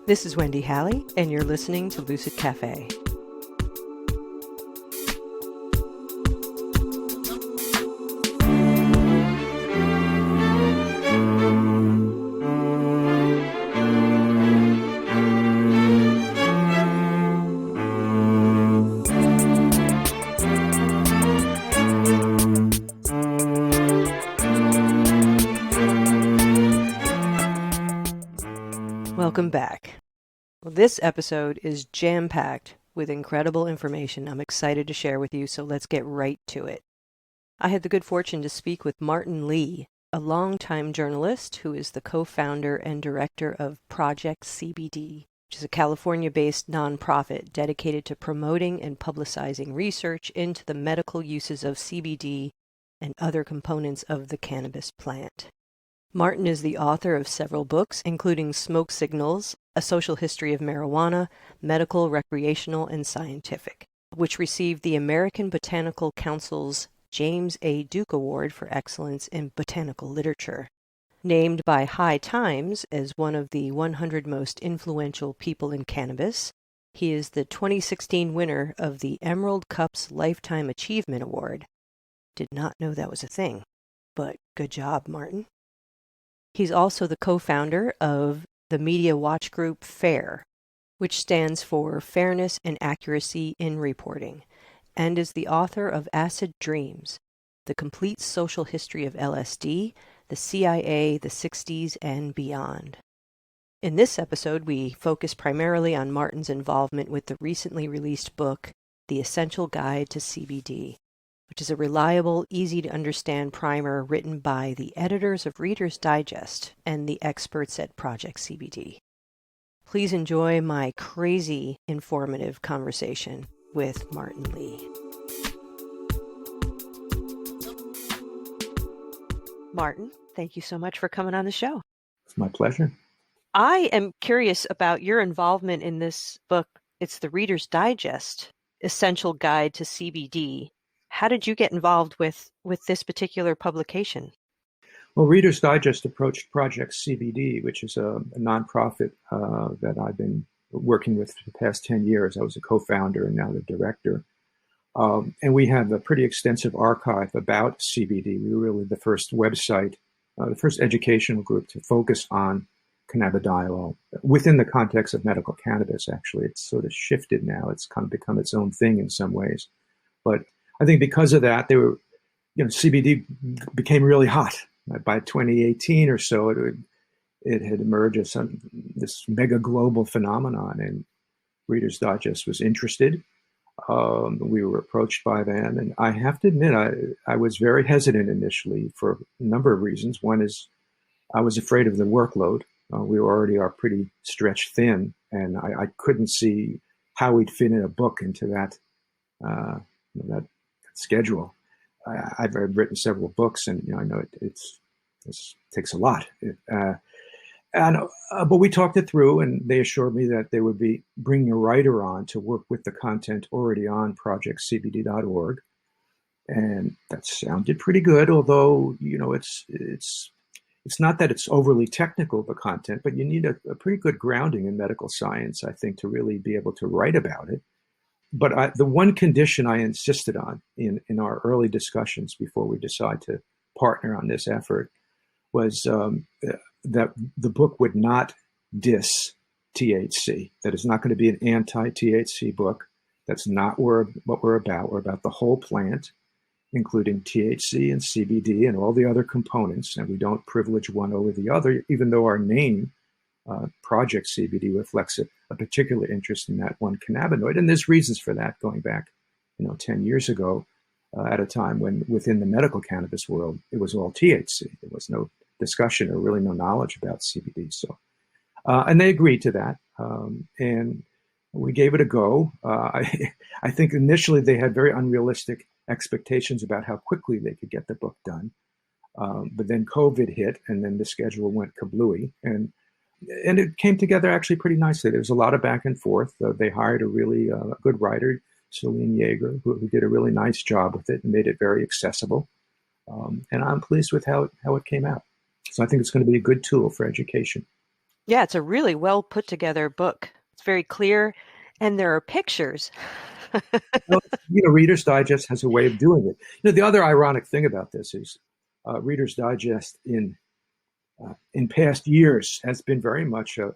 This is Wendy Halley, and you're listening to Lucid Cafe. Welcome back. Well, this episode is jam-packed with incredible information I'm excited to share with you, so let's get right to it. I had the good fortune to speak with Martin Lee, a longtime journalist who is the co-founder and director of Project CBD, which is a California-based nonprofit dedicated to promoting and publicizing research into the medical uses of CBD and other components of the cannabis plant. Martin is the author of several books, including Smoke Signals, A Social History of Marijuana, Medical, Recreational, and Scientific, which received the American Botanical Council's James A. Duke Award for Excellence in Botanical Literature. Named by High Times as one of the 100 most influential people in cannabis, he is the 2016 winner of the Emerald Cup's Lifetime Achievement Award. Did not know that was a thing, but good job, Martin. He's also the co-founder of the media watch group FAIR, which stands for Fairness and Accuracy in Reporting, and is the author of Acid Dreams, The Complete Social History of LSD, the CIA, the 60s, and Beyond. In this episode, we focus primarily on Martin's involvement with the recently released book, The Essential Guide to CBD, which is a reliable, easy-to-understand primer written by the editors of Reader's Digest and the experts at Project CBD. Please enjoy my crazy informative conversation with Martin Lee. Martin, thank you so much for coming on the show. It's my pleasure. I am curious about your involvement in this book. It's the Reader's Digest, Essential Guide to CBD. How did you get involved with this particular publication? Well, Reader's Digest approached Project CBD, which is a nonprofit that I've been working with for the past 10 years. I was a co-founder and now the director. And we have a pretty extensive archive about CBD. We were really the first website, the first educational group to focus on cannabidiol within the context of medical cannabis, actually. It's sort of shifted now. It's kind of become its own thing in some ways. But I think because of that, CBD became really hot. By 2018 or so, it had emerged as this mega global phenomenon, and Reader's Digest was interested. We were approached by them, and I have to admit, I was very hesitant initially for a number of reasons. One is I was afraid of the workload. We already are pretty stretched thin, and I couldn't see how we'd fit in a book into that schedule. I've written several books, and I know it takes a lot. But we talked it through, and they assured me that they would be bringing a writer on to work with the content already on projectcbd.org, and that sounded pretty good. Although it's not that it's overly technical, the content, but you need a pretty good grounding in medical science, I think, to really be able to write about it. But the one condition I insisted on in our early discussions before we decided to partner on this effort was that the book would not diss THC. That is not going to be an anti-THC book. That's not what we're about. We're about the whole plant, including THC and CBD and all the other components. And we don't privilege one over the other, even though our name, Project CBD, reflects a particular interest in that one cannabinoid. And there's reasons for that going back, 10 years ago, at a time when within the medical cannabis world, it was all THC. There was no discussion or really no knowledge about CBD. So, and they agreed to that. And we gave it a go. I think initially they had very unrealistic expectations about how quickly they could get the book done. But then COVID hit, and then the schedule went kablooey. And it came together actually pretty nicely. There was a lot of back and forth. They hired a really good writer, Celine Yeager, who did a really nice job with it and made it very accessible. And I'm pleased with how it came out. So I think it's going to be a good tool for education. Yeah, it's a really well put together book. It's very clear, and there are pictures. Well, Reader's Digest has a way of doing it. The other ironic thing about this is Reader's Digest in past years has been very much I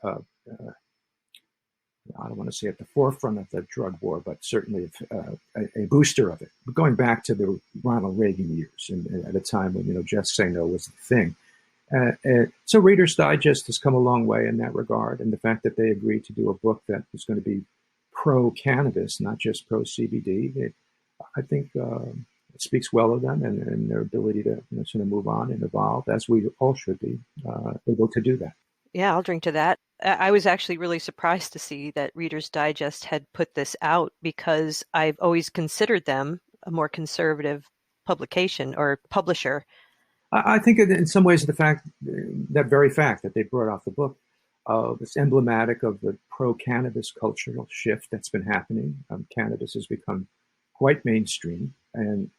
don't want to say at the forefront of the drug war, but certainly a booster of it. Going back to the Ronald Reagan years, and at a time when just say no was the thing. So Reader's Digest has come a long way in that regard, and the fact that they agreed to do a book that is going to be pro cannabis, not just pro CBD, I think it speaks well of them and their ability to sort of move on and evolve, as we all should be able to do that. Yeah, I'll drink to that. I was actually really surprised to see that Reader's Digest had put this out because I've always considered them a more conservative publication or publisher. I think in some ways that very fact that they brought out the book is emblematic of the pro-cannabis cultural shift that's been happening. Cannabis has become quite mainstream, and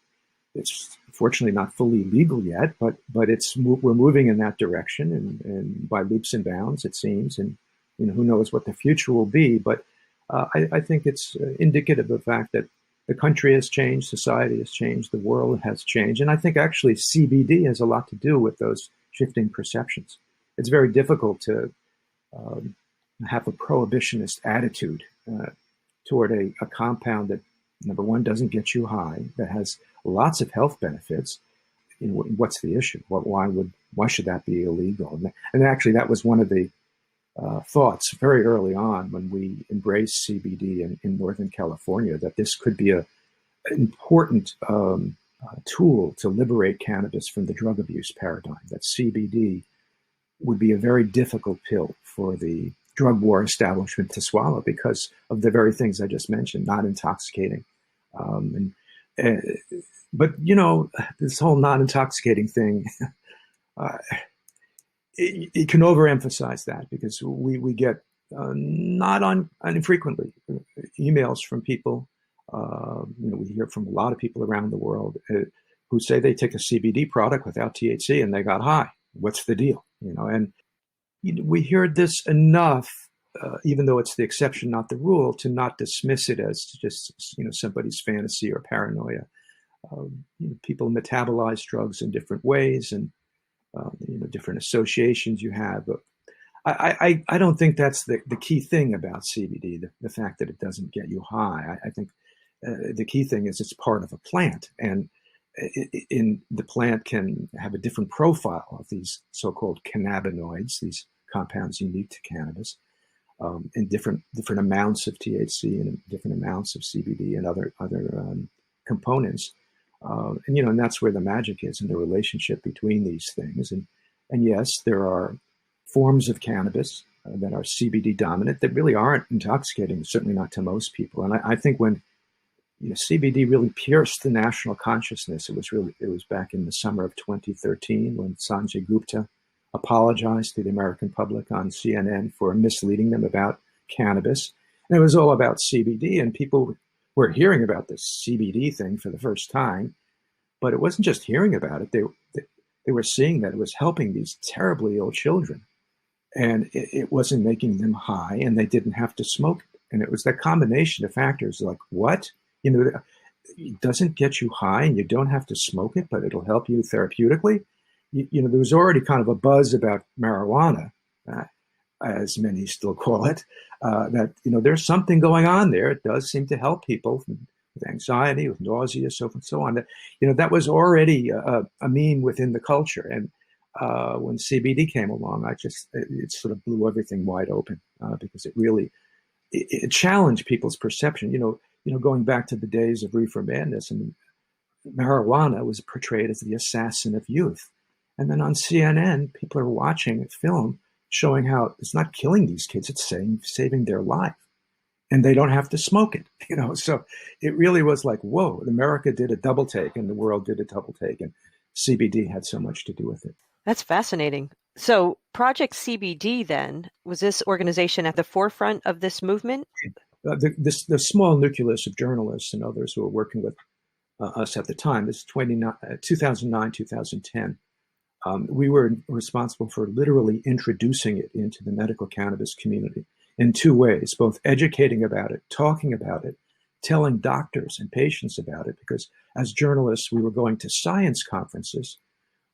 it's fortunately not fully legal yet, but we're moving in that direction, and by leaps and bounds it seems, and who knows what the future will be. But I think it's indicative of the fact that the country has changed, society has changed, the world has changed, and I think actually CBD has a lot to do with those shifting perceptions. It's very difficult to have a prohibitionist attitude toward a compound that, number one, doesn't get you high, that has lots of health benefits. What's the issue? Why should that be illegal? And actually, that was one of the thoughts very early on when we embraced CBD in Northern California, that this could be an important tool to liberate cannabis from the drug abuse paradigm, that CBD would be a very difficult pill for the drug war establishment to swallow because of the very things I just mentioned, not intoxicating. But this whole non-intoxicating thing, it can overemphasize that because we get not infrequently emails from people. We hear from a lot of people around the world who say they take a CBD product without THC and they got high. What's the deal? And we hear this enough, even though it's the exception, not the rule, to not dismiss it as just somebody's fantasy or paranoia. People metabolize drugs in different ways, and different associations you have. But I don't think that's the key thing about CBD, the fact that it doesn't get you high. I think the key thing is it's part of a plant, and the plant can have a different profile of these so-called cannabinoids, these compounds unique to cannabis, in different amounts of THC and different amounts of CBD and other components. And that's where the magic is in the relationship between these things. And yes, there are forms of cannabis that are CBD dominant that really aren't intoxicating, certainly not to most people. And I think when CBD really pierced the national consciousness, it was back in the summer of 2013 when Sanjay Gupta apologized to the American public on CNN for misleading them about cannabis. And it was all about CBD, and people were hearing about this CBD thing for the first time, but it wasn't just hearing about it. They were seeing that it was helping these terribly ill children, and it wasn't making them high, and they didn't have to smoke it. And it was that combination of factors, like, what? It doesn't get you high and you don't have to smoke it, but it'll help you therapeutically. There was already kind of a buzz about marijuana, as many still call it, that, there's something going on there. It does seem to help people with anxiety, with nausea, so forth and so on. That was already a meme within the culture. And when CBD came along, it sort of blew everything wide open because it challenged people's perception. Going back to the days of reefer madness, and marijuana was portrayed as the assassin of youth. And then on CNN, people are watching a film showing how it's not killing these kids, it's saving their life. And they don't have to smoke it, So it really was like, whoa, America did a double take and the world did a double take. And CBD had so much to do with it. That's fascinating. So Project CBD then, was this organization at the forefront of this movement? The small nucleus of journalists and others who were working with us at the time, this is 2009, 2010, We were responsible for literally introducing it into the medical cannabis community in two ways, both educating about it, talking about it, telling doctors and patients about it, because as journalists, we were going to science conferences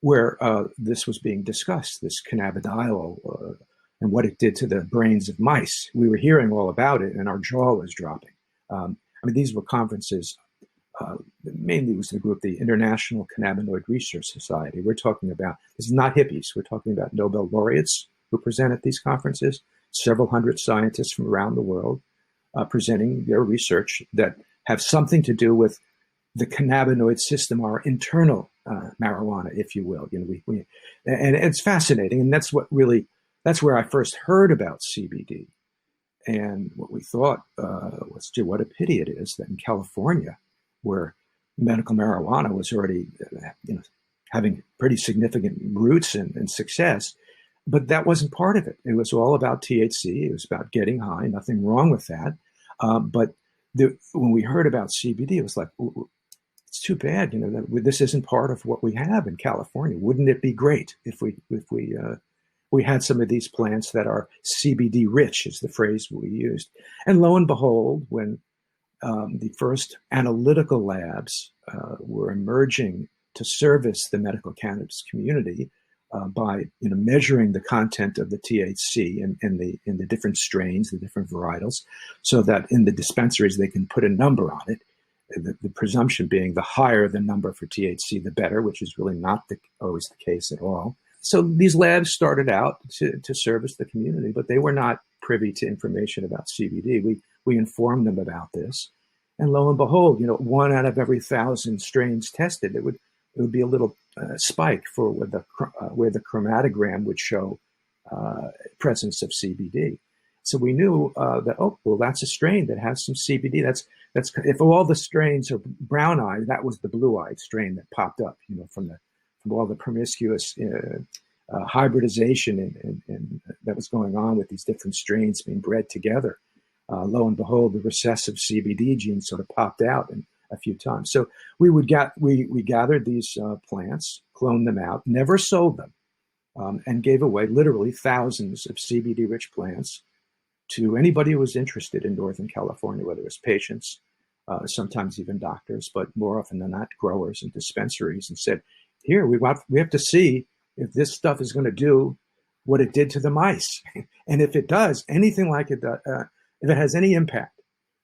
where this was being discussed, this cannabidiol, and what it did to the brains of mice. We were hearing all about it, and our jaw was dropping. These were conferences. Mainly it was the group, the International Cannabinoid Research Society. We're talking about, this is not hippies, we're talking about Nobel laureates who present at these conferences, several hundred scientists from around the world presenting their research that have something to do with the cannabinoid system, our internal marijuana, if you will. And it's fascinating, and that's where I first heard about CBD. And what we thought was, gee, what a pity it is that in California, where medical marijuana was already, having pretty significant roots and success, but that wasn't part of it. It was all about THC. It was about getting high. Nothing wrong with that. When we heard about CBD, it was like, it's too bad, that this isn't part of what we have in California. Wouldn't it be great if we had some of these plants that are CBD rich, is the phrase we used. And lo and behold, when the first analytical labs were emerging to service the medical cannabis community by measuring the content of the THC in the different strains, the different varietals, so that in the dispensaries they can put a number on it. The presumption being the higher the number for THC, the better, which is really not always the case at all. So these labs started out to service the community, but they were not privy to information about CBD. We informed them about this, and lo and behold, 1 out of every 1,000 strains tested, it would be a little spike for where the chromatogram would show presence of CBD. So we knew that that's a strain that has some CBD. That's if all the strains are brown-eyed, that was the blue-eyed strain that popped up, from all the promiscuous hybridization and that was going on with these different strains being bred together. Lo and behold, the recessive CBD gene sort of popped out a few times. So we gathered these plants, cloned them out, never sold them, and gave away literally thousands of CBD-rich plants to anybody who was interested in Northern California, whether it was patients, sometimes even doctors, but more often than not, growers and dispensaries, and said, here, we have to see if this stuff is going to do what it did to the mice. And if it does, anything like it, if it has any impact,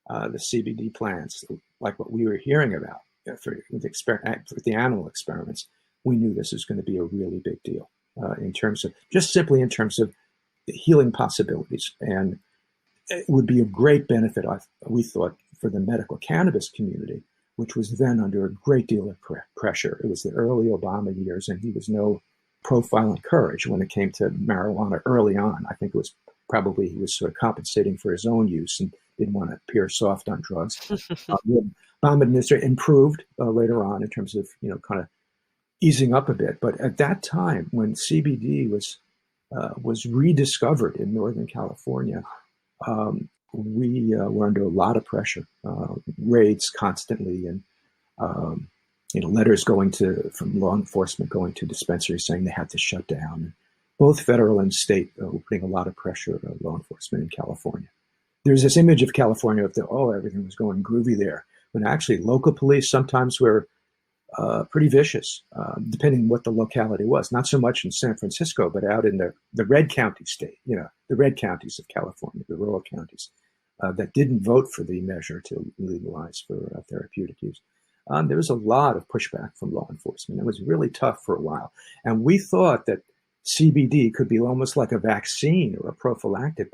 the CBD plants, like what we were hearing about with the animal experiments, we knew this was going to be a really big deal simply in terms of the healing possibilities. And it would be a great benefit, we thought, for the medical cannabis community, which was then under a great deal of pressure. It was the early Obama years, and he was no profile in courage when it came to marijuana early on. I think it was probably he was sort of compensating for his own use and didn't want to appear soft on drugs. The Obama administration improved later on in terms of, kind of easing up a bit. But at that time, when CBD was rediscovered in Northern California, we were under a lot of pressure, raids constantly, and letters from law enforcement going to dispensaries saying they had to shut down. Both federal and state were putting a lot of pressure on law enforcement in California. There's this image of California of everything was going groovy there, but actually local police sometimes were pretty vicious, depending what the locality was. Not so much in San Francisco, but out in the red county state, the red counties of California, the rural counties that didn't vote for the measure to legalize for therapeutic use. There was a lot of pushback from law enforcement. It was really tough for a while. And we thought that CBD could be almost like a vaccine or a prophylactic.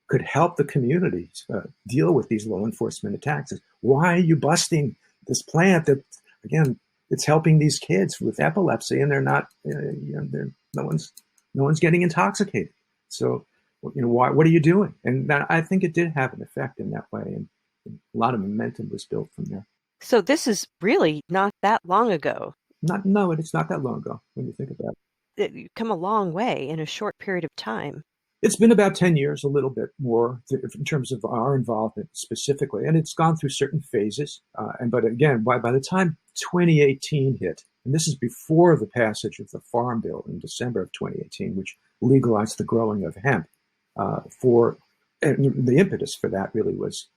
Could help the communities deal with these law enforcement attacks. Why are you busting this plant that, again, it's helping these kids with epilepsy, and they're not, no one's getting intoxicated. So, what are you doing? And I think it did have an effect in that way, and a lot of momentum was built from there. So this is really not that long ago. No, it's not that long ago when you think about it. You've come a long way in a short period of time. It's been about 10 years, a little bit more in terms of our involvement specifically. And it's gone through certain phases. But again, by the time 2018 hit, And this is before the passage of the Farm Bill in December of 2018, which legalized the growing of hemp. And the impetus for that really was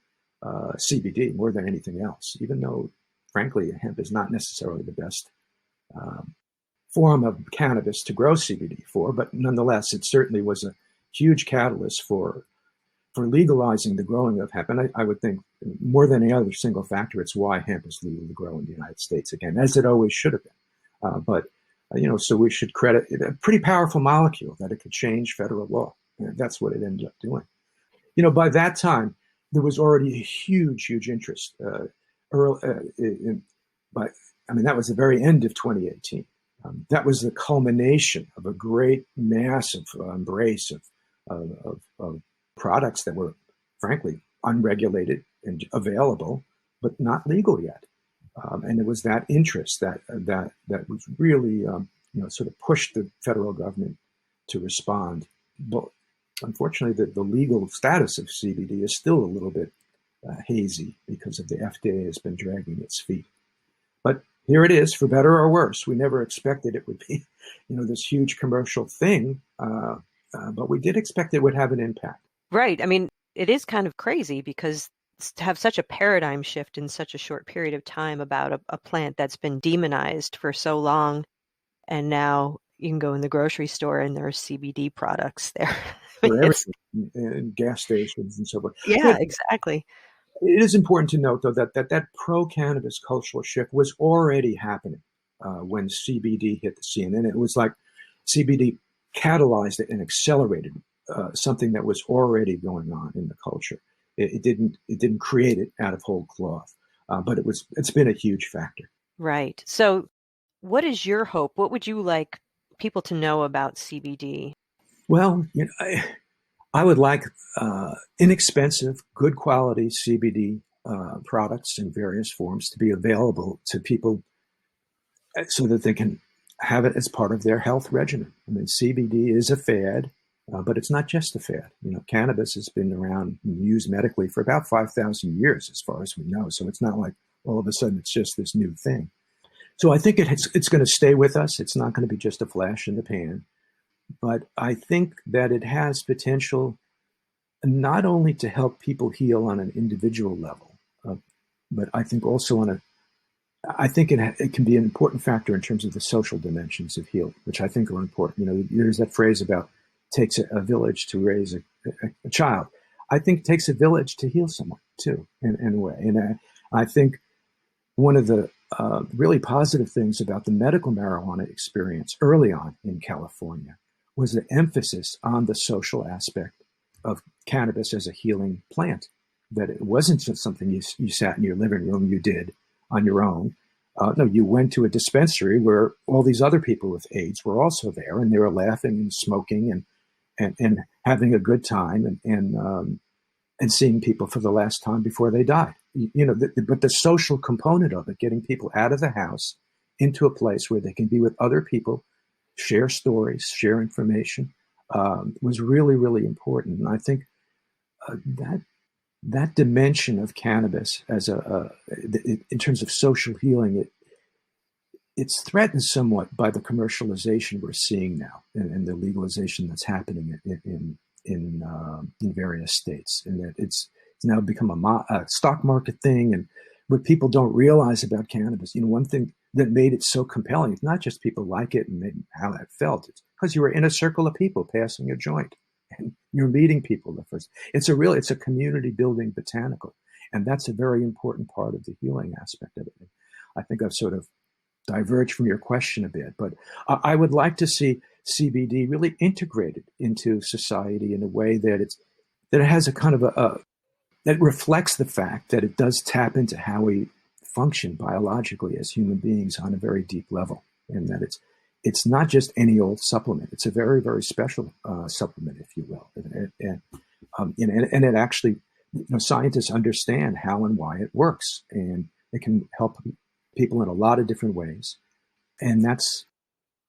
CBD more than anything else, even though, frankly, hemp is not necessarily the best um, form of cannabis to grow CBD for, but nonetheless, it certainly was a huge catalyst for legalizing the growing of hemp. And I would think more than any other single factor, it's why hemp is legal to grow in the United States again, as it always should have been. So we should credit it, a pretty powerful molecule that it could change federal law. And that's what it ended up doing. By that time, there was already a huge interest. That was the very end of 2018. That was the culmination of a great, massive embrace of products that were, frankly, unregulated and available, but not legal yet. And it was that interest that was really, sort of pushed the federal government to respond. But unfortunately, the legal status of CBD is still a little bit hazy because of the FDA has been dragging its feet. But here it is, for better or worse. We never expected it would be, this huge commercial thing, but we did expect it would have an impact. Right. I mean, it is kind of crazy because to have such a paradigm shift in such a short period of time about a plant that's been demonized for so long, and now you can go in the grocery store and there are CBD products there. For everything, in gas stations and so forth. Yeah, exactly. It is important to note, though, that pro-cannabis cultural shift was already happening when CBD hit the scene. And it was like CBD catalyzed it and accelerated something that was already going on in the culture. It didn't create it out of whole cloth, but it's been a huge factor. Right. So what is your hope? What would you like people to know about CBD? Well, I would like inexpensive, good quality CBD products in various forms to be available to people so that they can have it as part of their health regimen. I mean, CBD is a fad, but it's not just a fad. Cannabis has been around and used medically for about 5,000 years, as far as we know. So it's not like all of a sudden it's just this new thing. So I think it's going to stay with us. It's not going to be just a flash in the pan. But I think that it has potential not only to help people heal on an individual level, but I think also I think it can be an important factor in terms of the social dimensions of healing, which I think are important. There's that phrase about takes a village to raise a child. I think it takes a village to heal someone too, in a way. And I think one of the really positive things about the medical marijuana experience early on in California was the emphasis on the social aspect of cannabis as a healing plant, that it wasn't just something you sat in your living room, you did on your own. No, you went to a dispensary where all these other people with AIDS were also there, and they were laughing and smoking and having a good time and seeing people for the last time before they died. But the social component of it, getting people out of the house into a place where they can be with other people, share stories, share information, was really, really important. And I think that dimension of cannabis as in terms of social healing, it's threatened somewhat by the commercialization we're seeing now and the legalization that's happening in various states, and that it's now become a stock market thing. And what people don't realize about cannabis, one thing that made it so compelling, it's not just people like it and how that felt, it's because you were in a circle of people passing a joint and you're meeting people the first. It's a community building botanical, and that's a very important part of the healing aspect of it. I think I've sort of diverged from your question a bit, but I would like to see CBD really integrated into society in a way that it has a kind of that reflects the fact that it does tap into how we function biologically as human beings on a very deep level, and that it's not just any old supplement. It's a very, very special supplement, if you will, and it actually, scientists understand how and why it works, and it can help people in a lot of different ways, and that's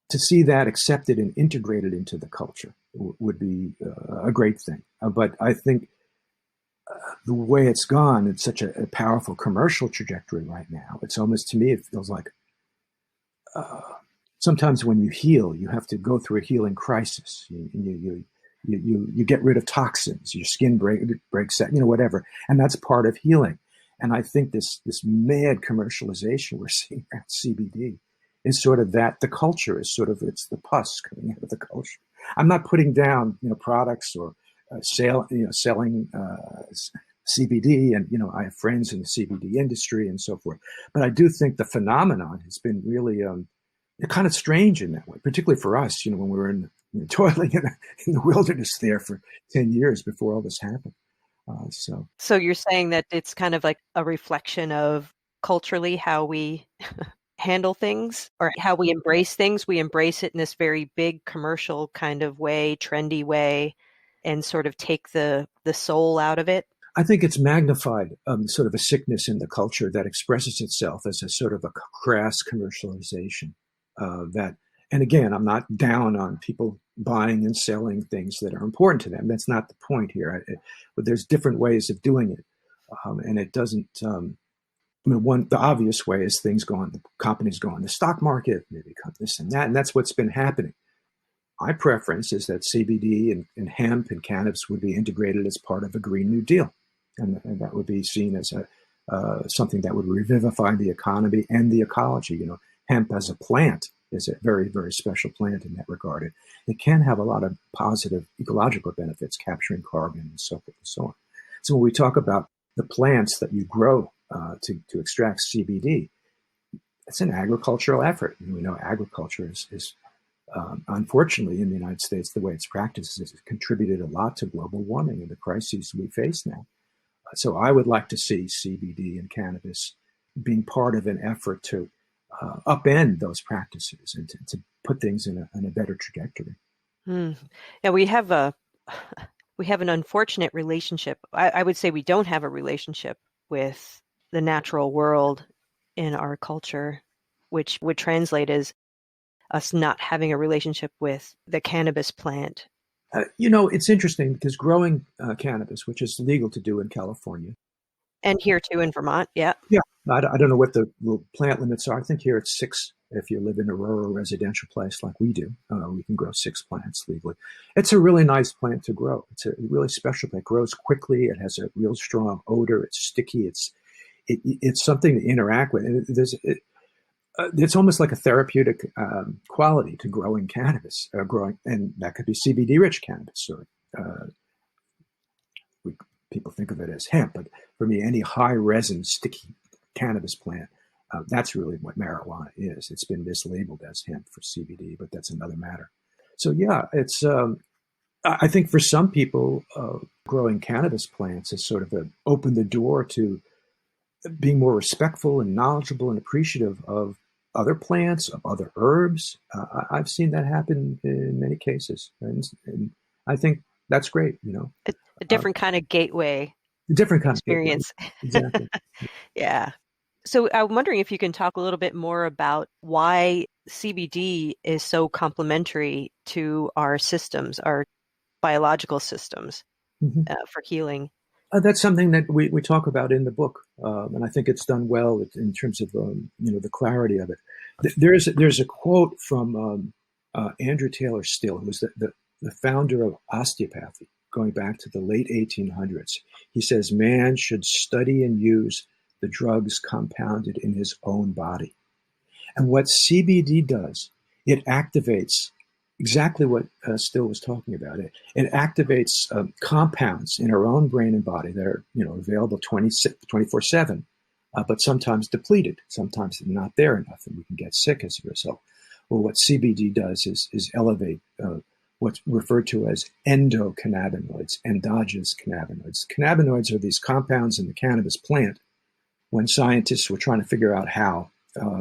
to see that accepted and integrated into the culture would be a great thing. But I think the way it's gone, it's such a powerful commercial trajectory right now. It's almost, to me, it feels like uh, sometimes when you heal, you have to go through a healing crisis. You get rid of toxins, your skin breaks out, whatever, and that's part of healing. And I think this mad commercialization we're seeing around CBD is sort of that. The culture is sort of, it's the pus coming out of the culture. I'm not putting down products or selling CBD, and I have friends in the CBD industry and so forth. But I do think the phenomenon has been really kind of strange in that way, particularly for us. When we were toiling in the wilderness there for 10 years before all this happened. So you're saying that it's kind of like a reflection of culturally how we handle things or how we embrace things. We embrace it in this very big commercial kind of way, trendy way, and sort of take the soul out of it. I think it's magnified sort of a sickness in the culture that expresses itself as a sort of a crass commercialization and again, I'm not down on people buying and selling things that are important to them. That's not the point here. But there's different ways of doing it. And it doesn't, the obvious way is things go on, the companies go on the stock market, maybe this and that. And that's what's been happening. My preference is that CBD and hemp and cannabis would be integrated as part of a Green New Deal. And that would be seen as something that would revivify the economy and the ecology. Hemp as a plant is a very, very special plant in that regard. It can have a lot of positive ecological benefits, capturing carbon and so forth and so on. So when we talk about the plants that you grow to extract CBD, it's an agricultural effort. We know agriculture is unfortunately in the United States, the way it's practiced has contributed a lot to global warming and the crises we face now. So I would like to see CBD and cannabis being part of an effort to upend those practices and to put things in a better trajectory. Yeah, we have an unfortunate relationship. I would say we don't have a relationship with the natural world in our culture, which would translate as us not having a relationship with the cannabis plant. It's interesting because growing cannabis, which is legal to do in California, and here too in Vermont, yeah. I don't know what the plant limits are. I think here it's 6. If you live in a rural residential place like we do, we can grow 6 plants legally. It's a really nice plant to grow. It's a really special plant. It grows quickly. It has a real strong odor. It's sticky. It's something to interact with. And it's almost like a therapeutic quality to growing cannabis, and that could be CBD-rich cannabis, or people think of it as hemp, but for me, any high resin, sticky cannabis plant, that's really what marijuana is. It's been mislabeled as hemp for CBD, but that's another matter. So yeah, it's. I think for some people, growing cannabis plants has sort of opened the door to being more respectful and knowledgeable and appreciative of other plants, of other herbs. I've seen that happen in many cases, and I think that's great. A different kind of gateway different kind experience. Of exactly. Yeah. So I'm wondering if you can talk a little bit more about why CBD is so complementary to our systems, our biological systems, for healing. That's something that we talk about in the book, and I think it's done well in terms of the clarity of it. There's a quote from Andrew Taylor Still, who was the founder of osteopathy, going back to the late 1800s. He says, man should study and use the drugs compounded in his own body. And what CBD does, it activates exactly what Still was talking about. It activates compounds in our own brain and body that are available 24/7, but sometimes depleted. Sometimes they're not there enough, and we can get sick as a result. Well, what CBD does is elevate what's referred to as endocannabinoids, endogenous cannabinoids. Cannabinoids are these compounds in the cannabis plant. When scientists were trying to figure out how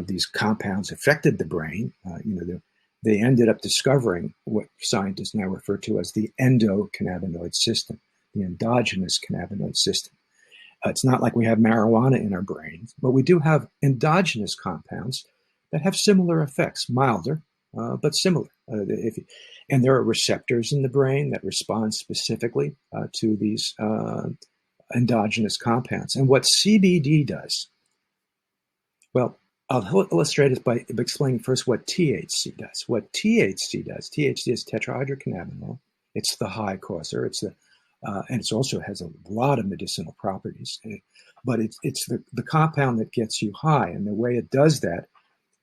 these compounds affected the brain, they ended up discovering what scientists now refer to as the endocannabinoid system, the endogenous cannabinoid system. It's not like we have marijuana in our brains, but we do have endogenous compounds that have similar effects, milder, but similar. And there are receptors in the brain that respond specifically to these endogenous compounds. And what CBD does, well, I'll illustrate it by explaining first what THC does. What THC does, THC is tetrahydrocannabinol. It's the high causer. And it also has a lot of medicinal properties. But it's the compound that gets you high. And the way it does that,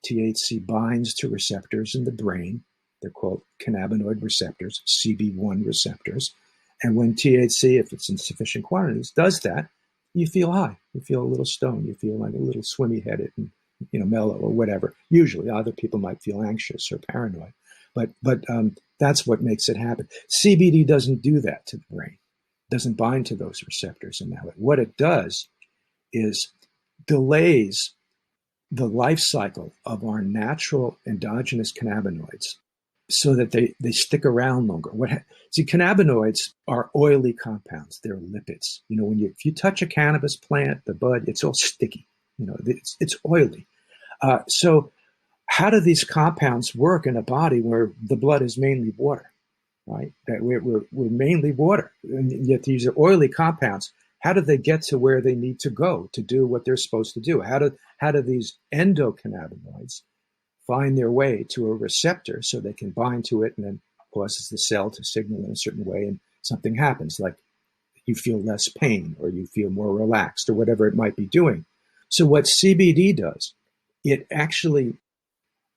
THC binds to receptors in the brain. They're called cannabinoid receptors, CB1 receptors. And when THC, if it's in sufficient quantities, does that, you feel high. You feel a little stoned. You feel like a little swimmy headed and mellow or whatever. Usually, other people might feel anxious or paranoid, but that's what makes it happen. CBD doesn't do that to the brain. Doesn't bind to those receptors in that way. What it does is delays the life cycle of our natural endogenous cannabinoids so that they stick around longer. See, cannabinoids are oily compounds. They're lipids. If you touch a cannabis plant, the bud, it's all sticky. It's oily. So how do these compounds work in a body where the blood is mainly water, right? That we're mainly water, and yet these are oily compounds. How do they get to where they need to go to do what they're supposed to do? How do these endocannabinoids find their way to a receptor so they can bind to it and then causes the cell to signal in a certain way and something happens, like you feel less pain or you feel more relaxed or whatever it might be doing. So what CBD does, it actually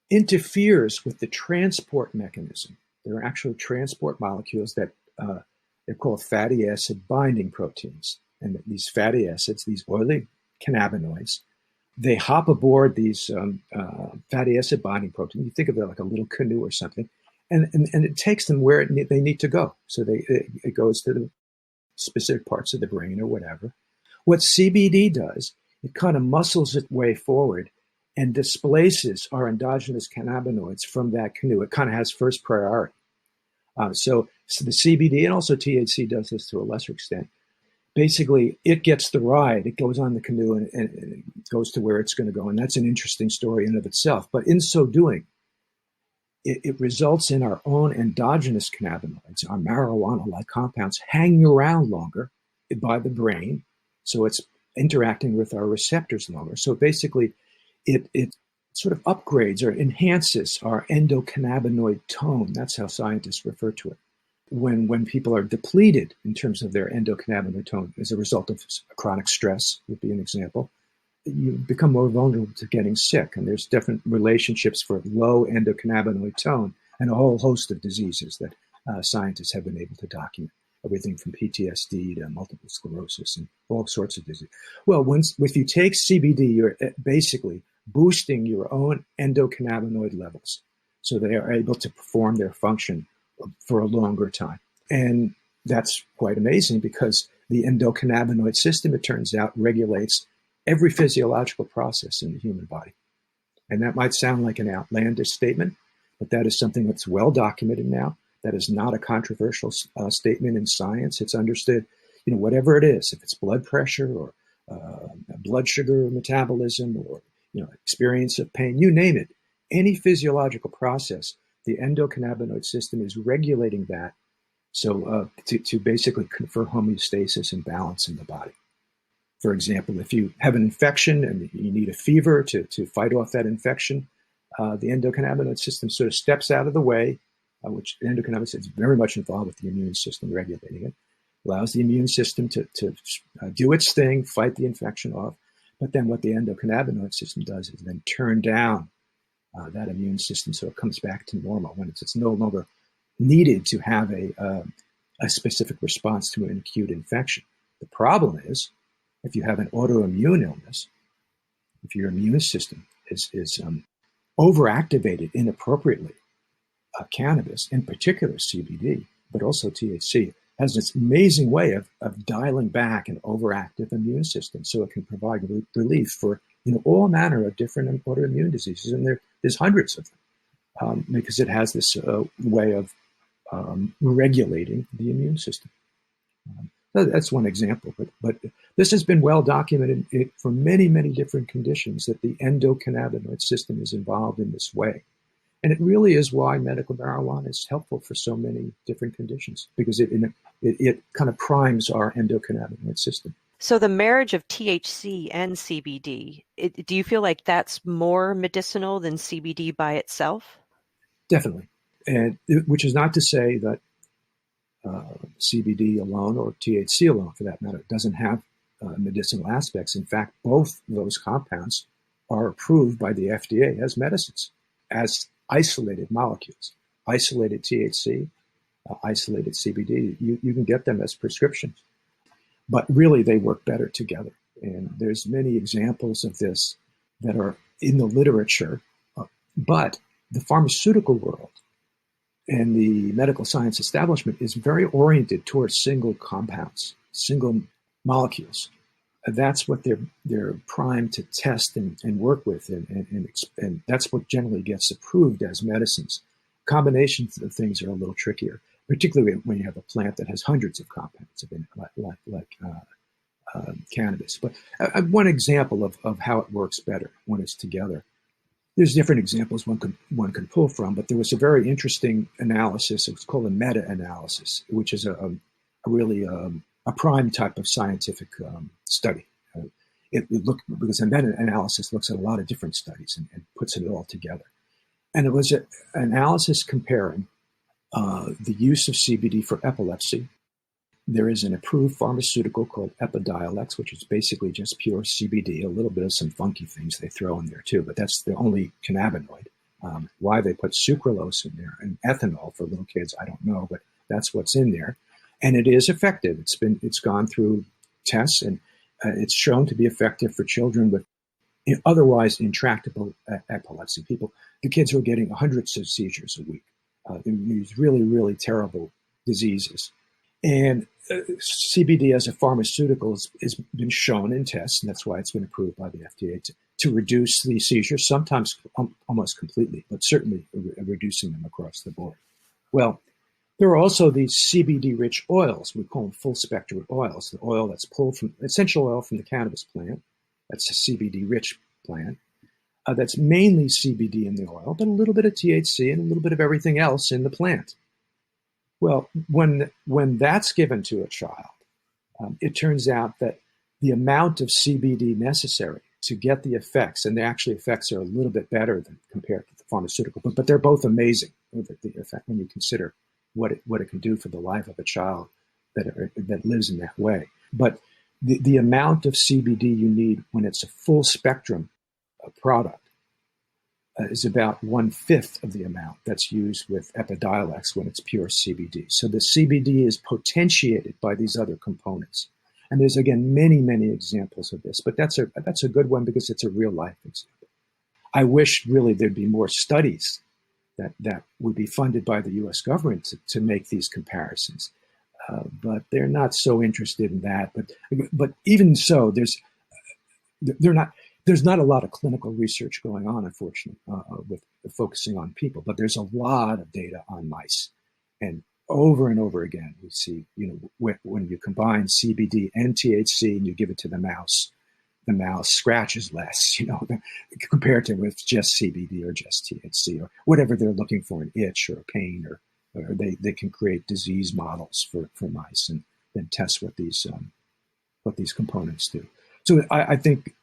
interferes with the transport mechanism. There are actually transport molecules that they're called fatty acid binding proteins. And these fatty acids, these oily cannabinoids, they hop aboard these fatty acid binding proteins. You think of it like a little canoe or something, and it takes them where they need to go. So it goes to the specific parts of the brain or whatever. What CBD does, it kind of muscles its way forward and displaces our endogenous cannabinoids from that canoe. It kind of has first priority. So the CBD and also THC does this to a lesser extent. Basically, it gets the ride. It goes on the canoe and it goes to where it's going to go. And that's an interesting story in and of itself. But in so doing, it results in our own endogenous cannabinoids, our marijuana-like compounds, hanging around longer by the brain. So it's interacting with our receptors longer. So basically, it sort of upgrades or enhances our endocannabinoid tone. That's how scientists refer to it. When people are depleted in terms of their endocannabinoid tone as a result of chronic stress, would be an example, you become more vulnerable to getting sick. And there's different relationships for low endocannabinoid tone and a whole host of diseases that scientists have been able to document. Everything from PTSD to multiple sclerosis and all sorts of diseases. Well, if you take CBD, you're basically boosting your own endocannabinoid levels so they are able to perform their function for a longer time. And that's quite amazing because the endocannabinoid system, it turns out, regulates every physiological process in the human body. And that might sound like an outlandish statement, but that is something that's well documented now. That is not a controversial statement in science. It's understood, whatever it is, if it's blood pressure or blood sugar metabolism or, experience of pain, you name it, any physiological process, the endocannabinoid system is regulating that so to basically confer homeostasis and balance in the body. For example, if you have an infection and you need a fever to fight off that infection, the endocannabinoid system sort of steps out of the way, which the endocannabinoid system is very much involved with the immune system regulating it, allows the immune system to do its thing, fight the infection off. But then what the endocannabinoid system does is then turn down that immune system so it comes back to normal when it's no longer needed to have a specific response to an acute infection. The problem is if you have an autoimmune illness, if your immune system is overactivated inappropriately, cannabis, in particular CBD, but also THC, has this amazing way of dialing back an overactive immune system so it can provide relief for all manner of different autoimmune diseases. And there's hundreds of them because it has this way of regulating the immune system. That's one example, but this has been well documented for many, many different conditions that the endocannabinoid system is involved in this way. And it really is why medical marijuana is helpful for so many different conditions, because it kind of primes our endocannabinoid system. So the marriage of THC and CBD, do you feel like that's more medicinal than CBD by itself? Definitely. Which is not to say that CBD alone or THC alone, for that matter, doesn't have medicinal aspects. In fact, both those compounds are approved by the FDA as medicines, as isolated molecules. Isolated THC, isolated CBD, you can get them as prescriptions. But really, they work better together. And there's many examples of this that are in the literature. But the pharmaceutical world and the medical science establishment is very oriented towards single compounds, single molecules. That's what they're primed to test and work with, and that's what generally gets approved as medicines. Combinations of things are a little trickier, particularly when you have a plant that has hundreds of compounds in it, like cannabis. But one example of how it works better when it's together. There's different examples one can pull from, but there was a very interesting analysis. It was called a meta-analysis, which is a really a prime type of scientific study. It looked because a meta-analysis looks at a lot of different studies and puts it all together. And it was an analysis comparing the use of CBD for epilepsy. There is an approved pharmaceutical called Epidiolex, which is basically just pure CBD, a little bit of some funky things they throw in there too, but that's the only cannabinoid. Why they put sucralose in there and ethanol for little kids, I don't know, but that's what's in there. And it is effective. It's gone through tests, and it's shown to be effective for children with otherwise intractable epilepsy. The kids who are getting hundreds of seizures a week. These really, really terrible diseases. And CBD as a pharmaceutical has been shown in tests, and that's why it's been approved by the FDA to reduce the seizures, sometimes almost completely, but certainly reducing them across the board. Well, there are also these CBD-rich oils. We call them full-spectrum oils, the oil that's pulled from essential oil from the cannabis plant. That's a CBD-rich plant. That's mainly CBD in the oil, but a little bit of THC and a little bit of everything else in the plant. Well, when that's given to a child, it turns out that the amount of CBD necessary to get the effects, and the actual effects are a little bit better than compared to the pharmaceutical, but they're both amazing. The effect when you consider what it can do for the life of a child that lives in that way. But the amount of CBD you need when it's a full spectrum product is about 1/5 of the amount that's used with Epidiolex when it's pure CBD. So the CBD is potentiated by these other components. And there's, again, many, many examples of this, but that's a good one because it's a real life example. I wish really there'd be more studies that would be funded by the US government to make these comparisons. But they're not so interested in that. But even so, there's not a lot of clinical research going on, unfortunately, with focusing on people. But there's a lot of data on mice, and over again, we see, when you combine CBD and THC and you give it to the mouse scratches less, compared to with just CBD or just THC or whatever they're looking for, an itch or a pain, or they can create disease models for mice and then test what these components do. So I think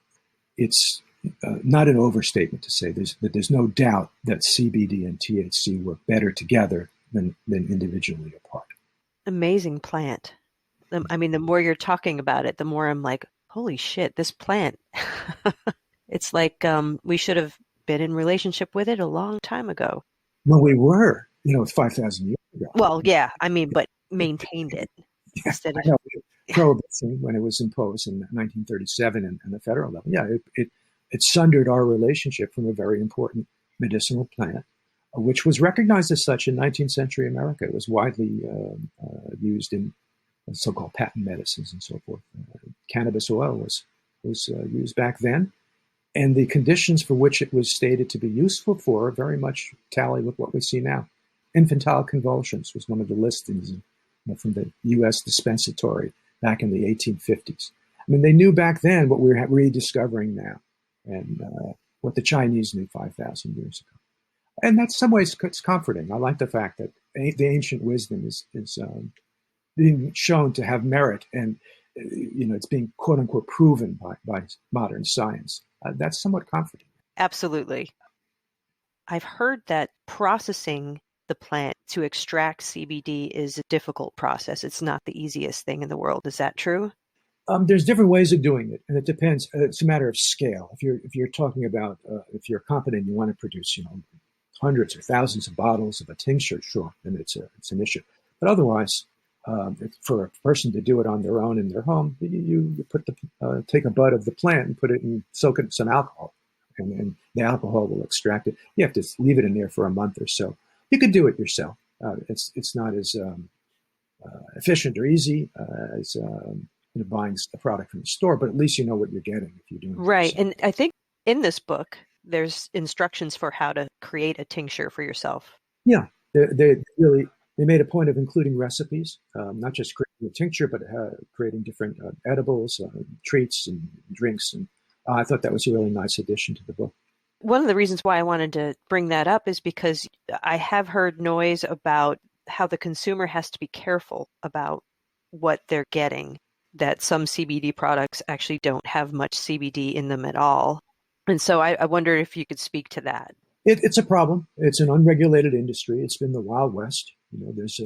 it's not an overstatement to say that there's no doubt that CBD and THC work better together than individually apart. Amazing plant. I mean, the more you're talking about it, the more I'm like, holy shit, this plant. It's like we should have been in relationship with it a long time ago. Well, we were, 5,000 years ago. Well, yeah, I mean, but maintained it instead I of. know. Prohibition, when it was imposed in 1937 and the federal level, it sundered our relationship from a very important medicinal plant, which was recognized as such in 19th century America. It was widely used in so-called patent medicines and so forth. Cannabis oil was used back then, and the conditions for which it was stated to be useful for very much tally with what we see now. Infantile convulsions was one of the listings from the U.S. dispensatory back in the 1850s. I mean, they knew back then what we're rediscovering now, and what the Chinese knew 5,000 years ago. And that's some ways it's comforting. I like the fact that the ancient wisdom is being shown to have merit, and it's being quote unquote proven by modern science. That's somewhat comforting. Absolutely. I've heard that processing the plant to extract CBD is a difficult process. It's not the easiest thing in the world. Is that true? There's different ways of doing it, and it depends. It's a matter of scale. If you're talking about if you're competent, you want to produce hundreds or thousands of bottles of a tincture, sure, then it's an issue. But otherwise, for a person to do it on their own in their home, you put take a bud of the plant and put it in soak it in some alcohol, and the alcohol will extract it. You have to leave it in there for a month or so. You could do it yourself. It's not as efficient or easy as buying a product from the store, but at least you know what you're getting if you're doing it Right. yourself. And I think in this book, there's instructions for how to create a tincture for yourself. Yeah, they really they made a point of including recipes, not just creating a tincture, but creating different edibles, treats, and drinks. And I thought that was a really nice addition to the book. One of the reasons why I wanted to bring that up is because I have heard noise about how the consumer has to be careful about what they're getting, that some CBD products actually don't have much CBD in them at all. And so I wonder if you could speak to that. It's a problem. It's an unregulated industry. It's been the Wild West. There's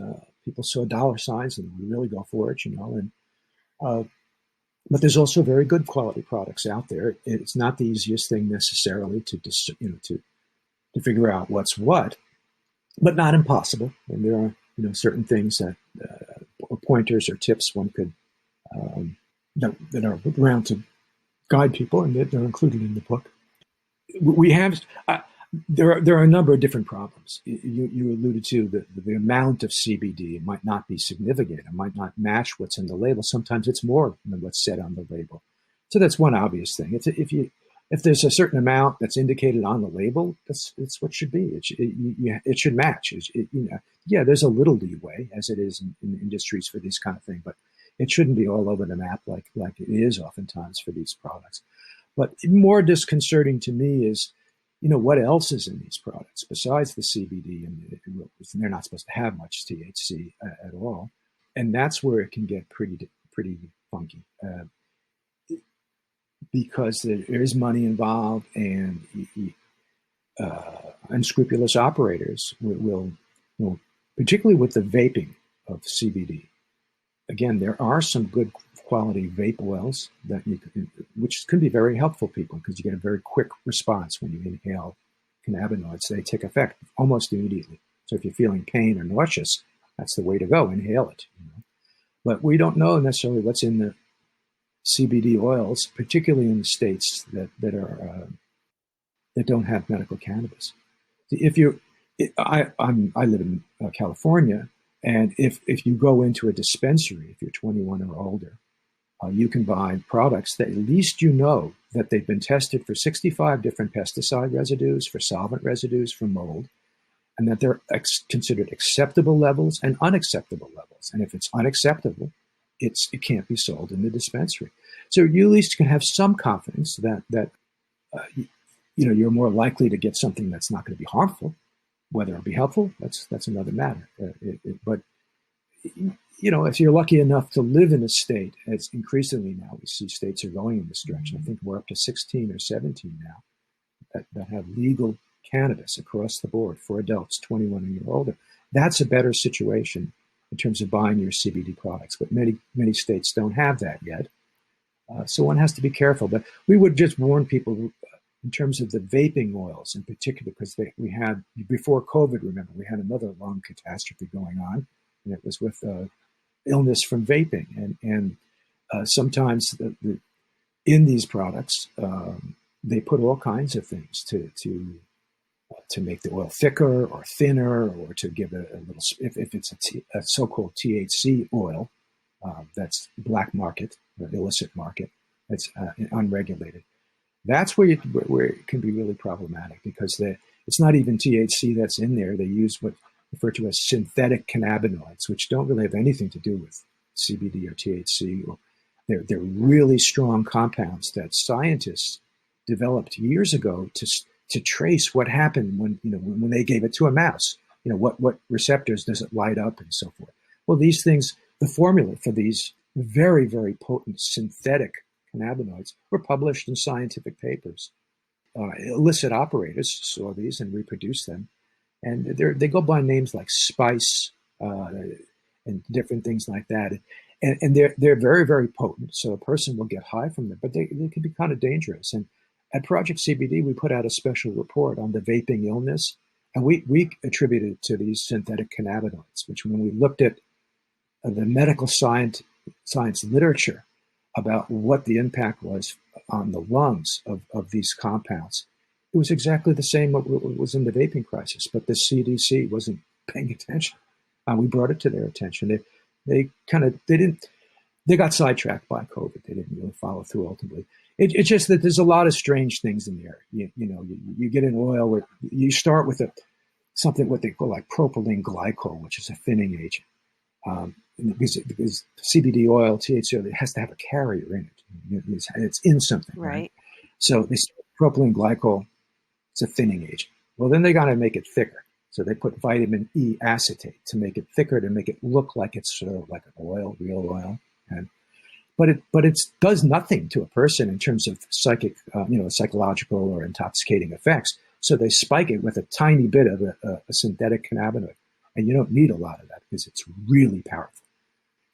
people saw dollar signs and really go for it. And uh, but there's also very good quality products out there. It's not the easiest thing necessarily to figure out what's what, but not impossible. And there are certain things that pointers or tips one could that are around to guide people, and they're included in the book. We have there are a number of different problems. You alluded to the amount of CBD. It might not be significant. It might not match what's in the label. Sometimes it's more than what's said on the label. So that's one obvious thing. If there's a certain amount that's indicated on the label, it's what should be. It should match. Yeah, there's a little leeway as it is in industries for this kind of thing, but it shouldn't be all over the map like it is oftentimes for these products. But more disconcerting to me is, what else is in these products besides the CBD, and they're not supposed to have much THC at all, and that's where it can get pretty funky. Because there is money involved, and unscrupulous operators will, particularly with the vaping of CBD. Again, there are some good quality vape oils which can be very helpful for people because you get a very quick response when you inhale cannabinoids. They take effect almost immediately. So if you're feeling pain or nauseous, that's the way to go. Inhale it. But we don't know necessarily what's in the CBD oils, particularly in the states that don't have medical cannabis. I live in California, and if you go into a dispensary, if you're 21 or older, you can buy products that at least that they've been tested for 65 different pesticide residues, for solvent residues, for mold, and that they're considered acceptable levels and unacceptable levels. And if it's unacceptable, it can't be sold in the dispensary. So you at least can have some confidence that you're more likely to get something that's not going to be harmful. Whether it'll be helpful, that's another matter. But if you're lucky enough to live in a state, as increasingly now we see states are going in this direction. I think we're up to 16 or 17 now that have legal cannabis across the board for adults 21 and older. That's a better situation in terms of buying your CBD products, but many states don't have that yet. So one has to be careful. But we would just warn people in terms of the vaping oils in particular, because we had, before COVID, remember, we had another lung catastrophe going on, and it was with illness from vaping. And sometimes in these products, they put all kinds of things to make the oil thicker or thinner, or to give a little, if it's a so-called THC oil, that's black market, the illicit market, that's unregulated. That's where it can be really problematic, because it's not even THC that's in there. They use what referred to as synthetic cannabinoids, which don't really have anything to do with CBD or THC. They're really strong compounds that scientists developed years ago to trace what happened when they gave it to a mouse. What receptors does it light up and so forth. Well, these things, the formula for these very, very potent synthetic cannabinoids were published in scientific papers. Illicit operators saw these and reproduced them, and they go by names like spice and different things like that. And they're very, very potent, so a person will get high from them, but they can be kind of dangerous. And at Project CBD, we put out a special report on the vaping illness, and we attributed it to these synthetic cannabinoids, which when we looked at the medical science literature about what the impact was on the lungs of these compounds, it was exactly the same what was in the vaping crisis, but the CDC wasn't paying attention. We brought it to their attention. They got sidetracked by COVID. They didn't really follow through ultimately. It's just that there's a lot of strange things in there. You get an oil where you start with something what they call like propylene glycol, which is a thinning agent. Because CBD oil, THC oil, it has to have a carrier in it. It's in something, right? So they start with propylene glycol. It's a thinning agent. Well, then they got to make it thicker. So they put vitamin E acetate to make it thicker, to make it look like it's sort of like an oil, real oil. But it does nothing to a person in terms of psychological or intoxicating effects. So they spike it with a tiny bit of a synthetic cannabinoid. And you don't need a lot of that because it's really powerful.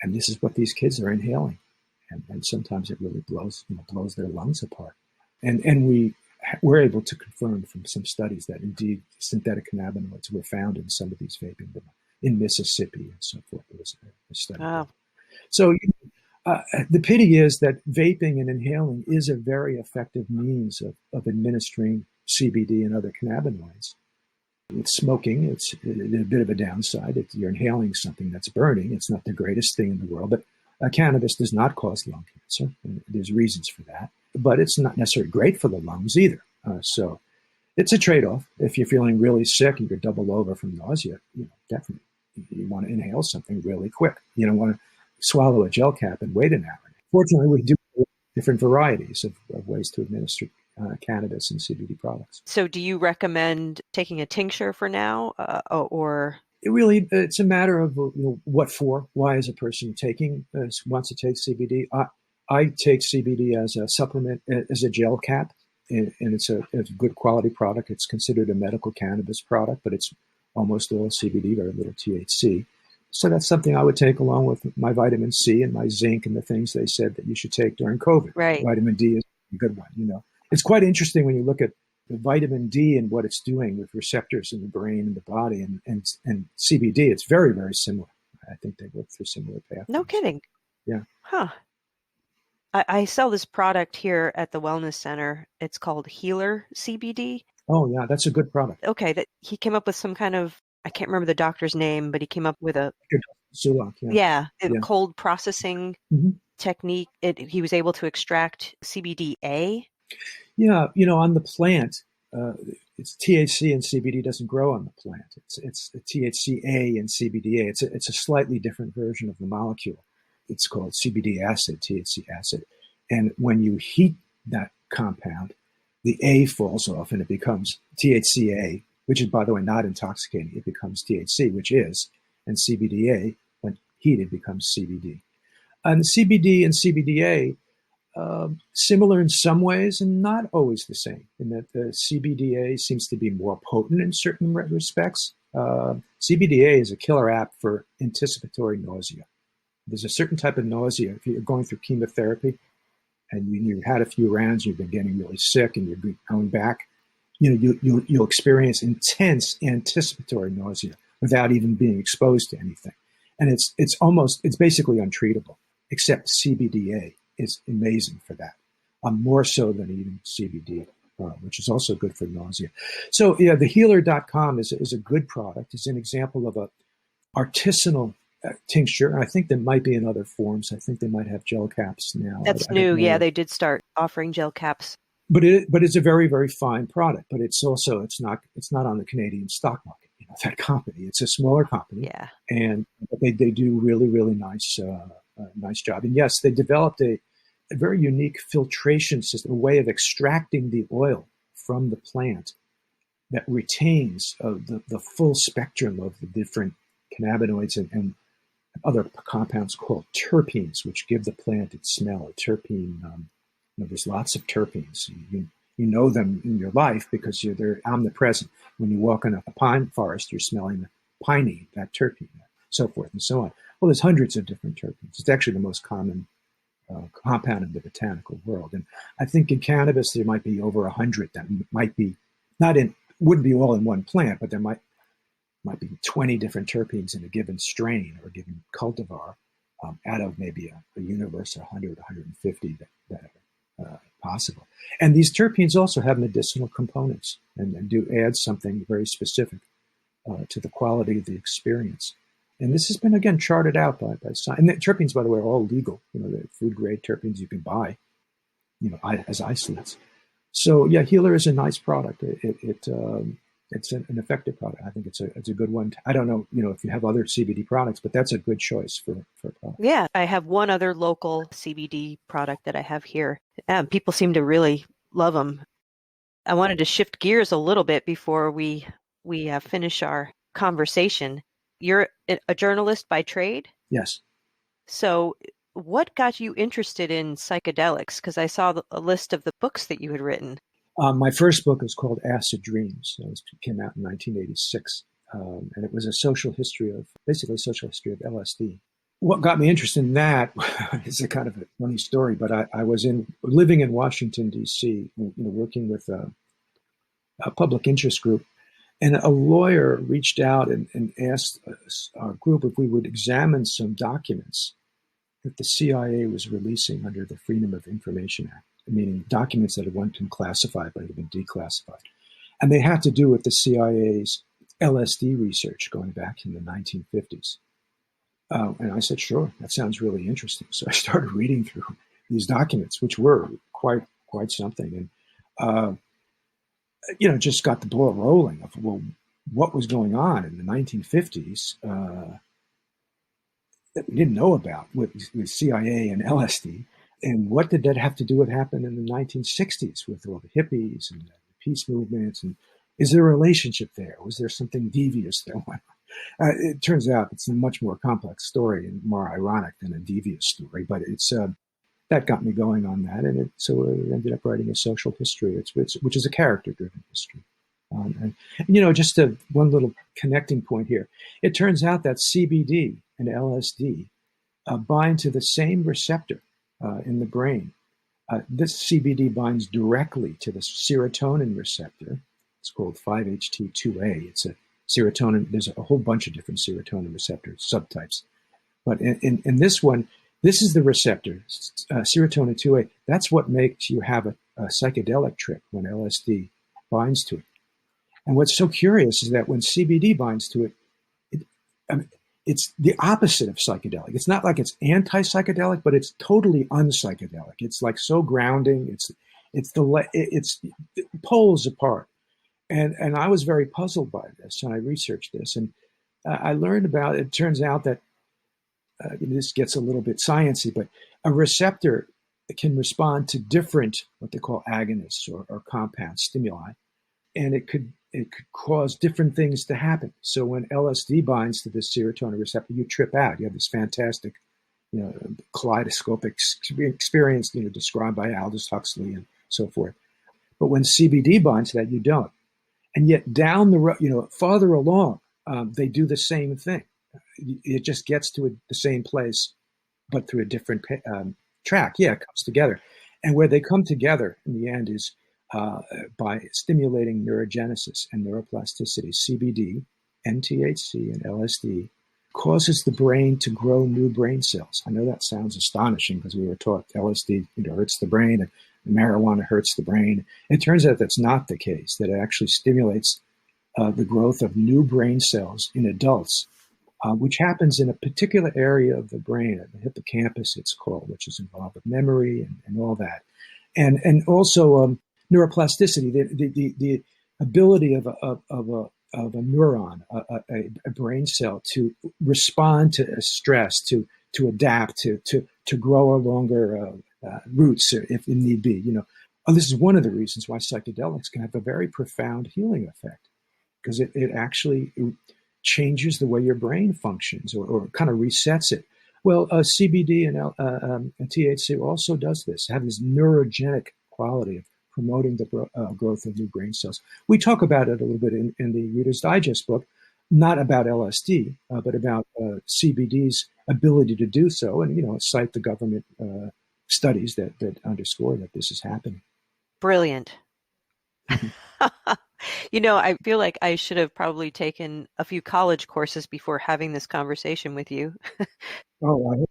And this is what these kids are inhaling. And sometimes it really blows their lungs apart. And we're able to confirm from some studies that indeed synthetic cannabinoids were found in some of these vaping in Mississippi and so forth. There was a study. Wow. So the pity is that vaping and inhaling is a very effective means of administering CBD and other cannabinoids. With smoking, it's a bit of a downside. You're inhaling something that's burning. It's not the greatest thing in the world, but cannabis does not cause lung cancer. And there's reasons for that, but it's not necessarily great for the lungs either. So it's a trade-off. If you're feeling really sick and you're double over from nausea, definitely you want to inhale something really quick. You don't want to swallow a gel cap and wait an hour. Fortunately, we do different varieties of ways to administer cannabis and CBD products. So do you recommend taking a tincture for now or? It's a matter of what for. Why is a person wants to take CBD? I take CBD as a supplement, as a gel cap, and it's a good quality product. It's considered a medical cannabis product, but it's almost all CBD, very little THC. So that's something I would take along with my vitamin C and my zinc and the things they said that you should take during COVID. Right. Vitamin D is a good one. It's quite interesting when you look at the vitamin D and what it's doing with receptors in the brain and the body and CBD. It's very, very similar. I think they work through similar pathways. No kidding. Yeah. Huh. I sell this product here at the Wellness Center. It's called Healer CBD. Oh, yeah. That's a good product. Okay. He came up with some kind of, I can't remember the doctor's name, but he came up with a Zulak, cold processing technique. He was able to extract CBDA. Yeah, on the plant, it's THC and CBD doesn't grow on the plant. It's THCA and CBDA. It's a slightly different version of the molecule. It's called CBD acid, THC acid. And when you heat that compound, the A falls off and it becomes THCA, which is, by the way, not intoxicating. It becomes THC, which is, and CBDA, when heated, becomes CBD. And CBD and CBDA, similar in some ways and not always the same, in that the CBDA seems to be more potent in certain respects. CBDA is a killer app for anticipatory nausea. There's a certain type of nausea. If you're going through chemotherapy and you've had a few rounds, you've been getting really sick and you're going back, you'll experience intense anticipatory nausea without even being exposed to anything. And it's basically untreatable, except CBDA is amazing for that, more so than even CBD, which is also good for nausea. So yeah, the healer.com is a good product. It's an example of a artisanal tincture. I think there might be in other forms. I think they might have gel caps now. That's new. Yeah, they did start offering gel caps. But it's a very, very fine product. But it's not on the Canadian stock market. That company. It's a smaller company. Yeah. And they do really, really nice job. And yes, they developed a very unique filtration system, a way of extracting the oil from the plant that retains the full spectrum of the different cannabinoids and other compounds called terpenes, which give the plant its smell. A terpene, there's lots of terpenes. You know them in your life because they're omnipresent. When you walk in a pine forest, you're smelling the pinene, that terpene, so forth and so on. Well, there's hundreds of different terpenes. It's actually the most common compound in the botanical world. And I think in cannabis, there might be over 100 that might be wouldn't be all in one plant, but there might be 20 different terpenes in a given strain or a given cultivar out of maybe a universe of 100, 150 that are possible. And these terpenes also have medicinal components and do add something very specific to the quality of the experience. And this has been, again, charted out by science. And the terpenes, by the way, are all legal. The food grade terpenes you can buy, as isolates. So yeah, Healer is a nice product. It's an effective product. I think it's a good one. I don't know, if you have other CBD products, but that's a good choice for a product. Yeah, I have one other local CBD product that I have here. People seem to really love them. I wanted to shift gears a little bit before we finish our conversation. You're a journalist by trade? Yes. So what got you interested in psychedelics? Because I saw a list of the books that you had written. My first book is called Acid Dreams. It came out in 1986. And it was basically a social history of LSD. What got me interested in that is a kind of a funny story, but I was living in Washington, D.C., working with a public interest group. And a lawyer reached out and asked our group if we would examine some documents that the CIA was releasing under the Freedom of Information Act, meaning documents that had once been classified but had been declassified. And they had to do with the CIA's LSD research going back in the 1950s. And I said, sure, that sounds really interesting. So I started reading through these documents, which were quite something. And, just got the ball rolling of, well, what was going on in the 1950s that we didn't know about with CIA and LSD. And what did that have to do with happen in the 1960s with all the hippies and the peace movements? And is there a relationship there? Was there something devious that went on? It turns out it's a much more complex story and more ironic than a devious story, but it's that got me going on that, and so I ended up writing a social history, which is a character-driven history. Just one little connecting point here. It turns out that CBD and LSD bind to the same receptor in the brain. This CBD binds directly to the serotonin receptor. It's called 5-HT2A. It's a serotonin. There's a whole bunch of different serotonin receptor subtypes, but in this one, this is the receptor, serotonin 2A. That's what makes you have a psychedelic trip when LSD binds to it. And what's so curious is that when CBD binds to it, it's the opposite of psychedelic. It's not like it's anti-psychedelic, but it's totally unpsychedelic. It's like so grounding. It's poles apart. And I was very puzzled by this, and I researched this, and I learned about it. It turns out that this gets a little bit sciencey, but a receptor can respond to different, what they call agonists or compound stimuli, and it could cause different things to happen. So when LSD binds to this serotonin receptor, you trip out. You have this fantastic, kaleidoscopic experience, described by Aldous Huxley and so forth. But when CBD binds to that, you don't. And yet down the road, farther along, they do the same thing. It just gets to the same place, but through a different track. Yeah, it comes together. And where they come together in the end is by stimulating neurogenesis and neuroplasticity. CBD, NTHC, and LSD causes the brain to grow new brain cells. I know that sounds astonishing because we were taught LSD hurts the brain and marijuana hurts the brain. It turns out that's not the case, that it actually stimulates the growth of new brain cells in adults, which happens in a particular area of the brain, the hippocampus it's called, which is involved with memory and all that. And also neuroplasticity, the ability of a neuron, a brain cell to respond to stress, to adapt, to grow a longer roots if need be. This is one of the reasons why psychedelics can have a very profound healing effect, because it actually changes the way your brain functions or kind of resets it. Well, CBD and THC also does this, have this neurogenic quality of promoting the growth of new brain cells. We talk about it a little bit in the Reader's Digest book, not about LSD, but about CBD's ability to do so, and cite the government studies that underscore that this is happening. Brilliant. I feel like I should have probably taken a few college courses before having this conversation with you. Oh,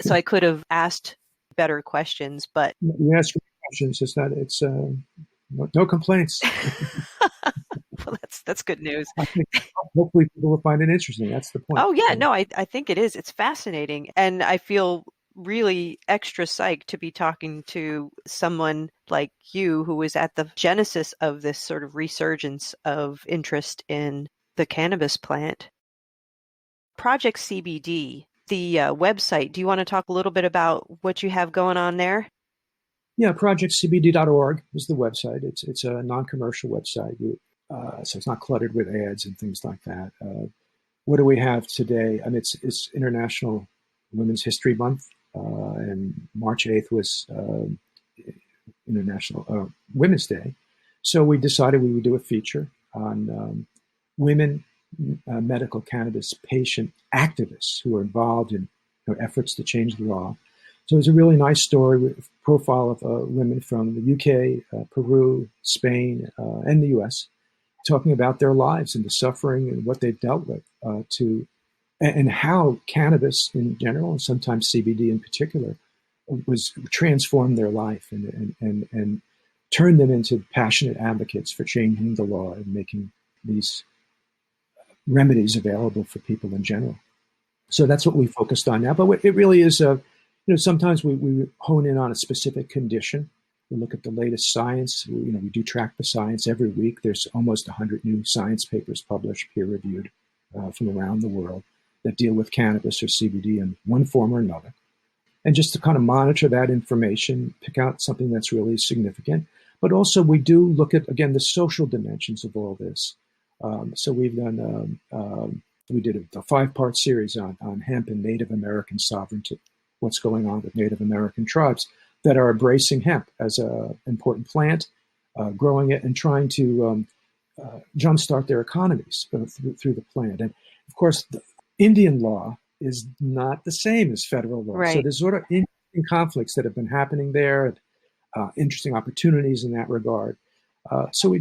So I could have asked better questions, but you ask questions. It's no complaints. well, that's good news. I think hopefully people will find it interesting. That's the point. Oh yeah, no, I think it is. It's fascinating, and I feel really extra psyched to be talking to someone like you who was at the genesis of this sort of resurgence of interest in the cannabis plant. Project CBD, the website, do you want to talk a little bit about what you have going on there? Yeah, projectcbd.org is the website. It's a non-commercial website, so it's not cluttered with ads and things like that. What do we have today? I mean, it's International Women's History Month, and March 8th was International Women's Day. So we decided we would do a feature on women medical cannabis patient activists who are involved in efforts to change the law. So it's a really nice story with a profile of women from the UK, Peru, Spain, and the US, talking about their lives and the suffering and what they've dealt with and how cannabis in general, and sometimes CBD in particular, was transformed their life and turned them into passionate advocates for changing the law and making these remedies available for people in general. So that's what we focused on now. But it really is sometimes we hone in on a specific condition. We look at the latest science. We do track the science every week. There's almost 100 new science papers published, peer-reviewed, from around the world that deal with cannabis or CBD in one form or another. And just to kind of monitor that information, pick out something that's really significant. But also we do look at, again, the social dimensions of all this. So we've done, we did a 5-part series on hemp and Native American sovereignty, what's going on with Native American tribes that are embracing hemp as an important plant, growing it and trying to jumpstart their economies through the plant. And of course, the Indian law is not the same as federal law. Right. So there's sort of interesting conflicts that have been happening there, interesting opportunities in that regard. So we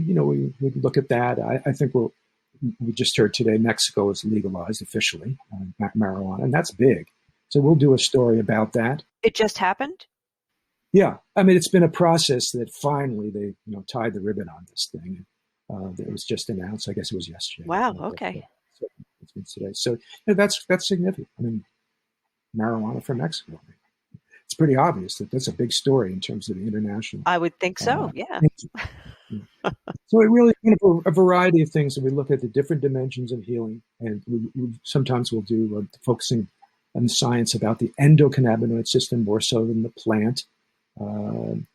look at that. I think we just heard today Mexico has legalized officially marijuana, and that's big. So we'll do a story about that. It just happened? Yeah, I mean, it's been a process that finally they tied the ribbon on this thing. It was just announced. I guess it was yesterday. Wow. Okay. So it's been today. So that's significant. I mean, marijuana from Mexico. It's pretty obvious that that's a big story in terms of the international. I would think so. Yeah. So it really a variety of things, and we look at the different dimensions of healing, and sometimes we'll do focusing on the science about the endocannabinoid system more so than the plant.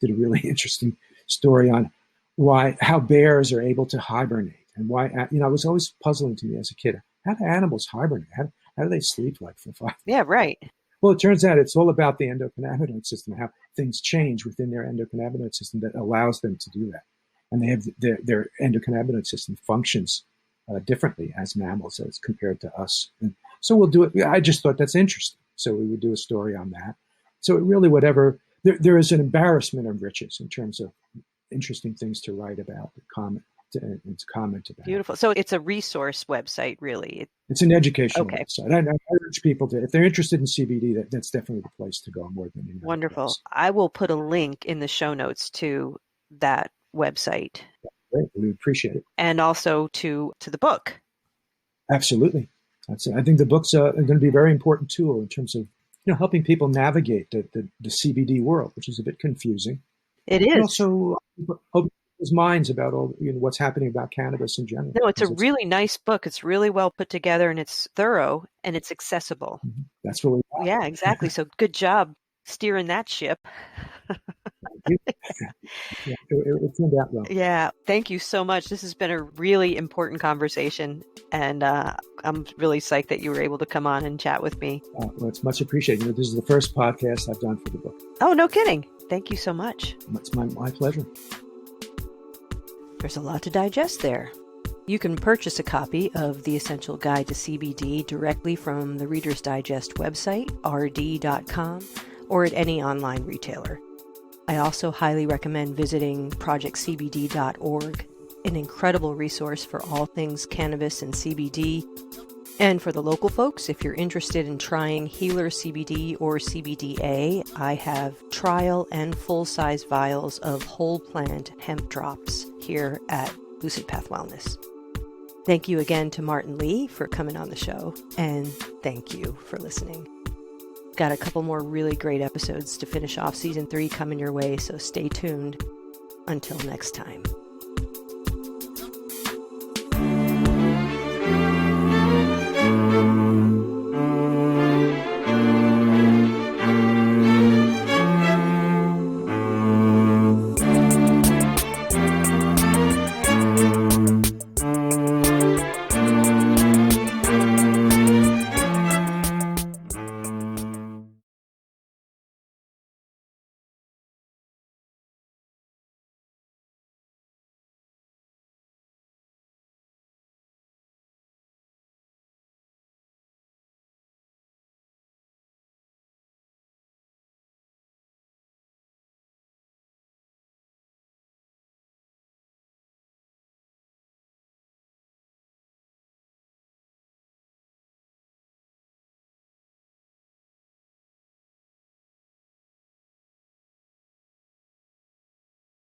Did a really interesting story on how bears are able to hibernate, and why it was always puzzling to me as a kid. How do animals hibernate? How do they sleep like for 5? Yeah, right. Well, it turns out it's all about the endocannabinoid system, how things change within their endocannabinoid system that allows them to do that. And they have their endocannabinoid system functions differently as mammals as compared to us. And so we'll do it. I just thought that's interesting. So we would do a story on that. So it really, there is an embarrassment of riches in terms of interesting things to write about, and to comment about. Beautiful. So it's a resource website, really. It's an educational website. I urge people to, if they're interested in CBD, that's definitely the place to go more than anything. Wonderful. Else. I will put a link in the show notes to that website. Great. We appreciate it. And also to the book. Absolutely. I think the book's are going to be a very important tool in terms of helping people navigate the CBD world, which is a bit confusing. It is. And also open people's minds about all what's happening about cannabis in general. No, it's a really nice book. It's really well put together, and it's thorough, and it's accessible. That's what we want. Yeah, exactly. So good job steering that ship. you, yeah, it turned out well. Yeah, thank you so much. This has been a really important conversation, and I'm really psyched that you were able to come on and chat with me. Well, it's much appreciated. This is the first podcast I've done for the book. Oh, no kidding. Thank you so much. It's my pleasure. There's a lot to digest there. You can purchase a copy of The Essential Guide to CBD directly from the Reader's Digest website, rd.com, or at any online retailer. I also highly recommend visiting projectcbd.org, an incredible resource for all things cannabis and CBD. And for the local folks, if you're interested in trying Healer CBD or CBDA, I have trial and full-size vials of whole plant hemp drops here at Lucid Path Wellness. Thank you again to Martin Lee for coming on the show, and thank you for listening. Got a couple more really great episodes to finish off Season 3 coming your way, so stay tuned. Until next time.